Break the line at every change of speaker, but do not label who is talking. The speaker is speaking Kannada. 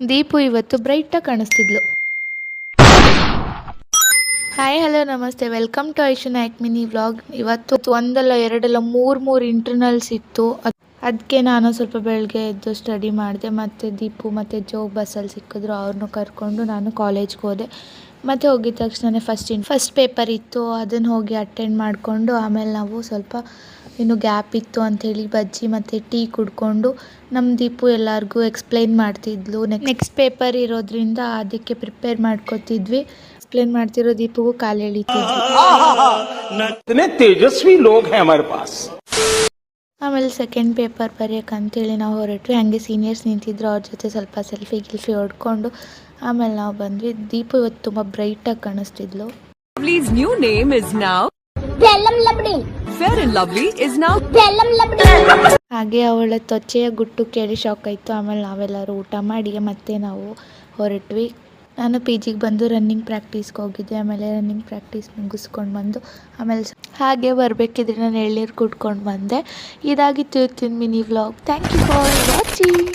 ದೀಪು ಇವತ್ತು ಬ್ರೈಟಾಗಿ ಕಾಣಿಸ್ತಿದ್ಲು. Hi hello namaste, welcome to Aishu Nayak mini vlog. ಇವತ್ತು ಒಂದಲ್ಲ ಎರಡಲ್ಲ ಮೂರು ಇಂಟರ್ನಲ್ಸ್ ಇತ್ತು. ಅದಕ್ಕೆ ನಾನು ಸ್ವಲ್ಪ ಬೆಳಗ್ಗೆ ಎದ್ದು ಸ್ಟಡಿ ಮಾಡಿದೆ. ಮತ್ತು ದೀಪು ಮತ್ತು ಜೋ ಬಸ್ಸಲ್ಲಿ ಸಿಕ್ಕಿದ್ರು, ಅವ್ರನ್ನೂ ಕರ್ಕೊಂಡು ನಾನು ಕಾಲೇಜ್ಗೆ ಹೋದೆ. ಮತ್ತು ಹೋಗಿದ ತಕ್ಷಣ ಫಸ್ಟ್ ಪೇಪರ್ ಇತ್ತು, ಅದನ್ನು ಹೋಗಿ ಅಟೆಂಡ್ ಮಾಡಿಕೊಂಡು ಆಮೇಲೆ ನಾವು ಸ್ವಲ್ಪ ಇನ್ನು ಗ್ಯಾಪ್ ಇತ್ತು ಅಂಥೇಳಿ ಬಜ್ಜಿ ಮತ್ತು ಟೀ ಕುಡ್ಕೊಂಡು ನಮ್ಮ ದೀಪು ಎಲ್ಲರಿಗೂ ಎಕ್ಸ್ಪ್ಲೈನ್ ಮಾಡ್ತಿದ್ಲು. ನೆಕ್ಸ್ಟ್ ಪೇಪರ್ ಇರೋದ್ರಿಂದ ಅದಕ್ಕೆ ಪ್ರಿಪೇರ್ ಮಾಡ್ಕೋತಿದ್ವಿ. ಎಕ್ಸ್ಪ್ಲೇನ್ ಮಾಡ್ತಿರೋ ದೀಪುಗೂ ಕಾಲು ಎಳಿತಿದ್ವಿ.
ತೇಜಸ್ವಿ ಲೋಗ್ ಹೈ ಹಮಾರೆ ಪಾಸ್.
ಆಮೇಲೆ ಸೆಕೆಂಡ್ ಪೇಪರ್ ಬರೆಯೋಕ್ಕಂತೇಳಿ ನಾವು ಹೊರಟ್ವಿ. ಹಾಗೆ ಸೀನಿಯರ್ಸ್ ನಿಂತಿದ್ರು, ಅವ್ರ ಜೊತೆ ಸ್ವಲ್ಪ ಸೆಲ್ಫಿ ಹೊಡ್ಕೊಂಡು ಆಮೇಲೆ ನಾವು ಬಂದ್ವಿ. ದೀಪು ಇವತ್ತು ತುಂಬ ಬ್ರೈಟಾಗಿ ಕಾಣಿಸ್ತಿದ್ಲು.
Lovely's new name is now Fair and Lovely is now
ಹಾಗೆ ಅವಳ ತ್ವಚೆಯ ಗುಟ್ಟು ಕೇಳಿ ಶಾಕ್ ಆಯಿತು. ಆಮೇಲೆ ನಾವೆಲ್ಲರೂ ಊಟ ಮಾಡಿ ಮತ್ತೆ ನಾವು ಹೊರಟ್ವಿ. ನಾನು ಪಿ ಜಿಗೆ ಬಂದು ರನ್ನಿಂಗ್ ಪ್ರಾಕ್ಟೀಸ್ಗೆ ಹೋಗಿದ್ದೆ. ಆಮೇಲೆ ರನ್ನಿಂಗ್ ಪ್ರಾಕ್ಟೀಸ್ ಮುಗಿಸ್ಕೊಂಡು ಬಂದು ಆಮೇಲೆ ಹಾಗೆ ಬರಬೇಕಿದ್ರೆ ನಾನು ಎಳ್ನೀರು ಕುಡ್ಕೊಂಡು ಬಂದೆ. ಇದಾಗಿತ್ತು ಇವತ್ತಿನ mini vlog. Thank you for watching.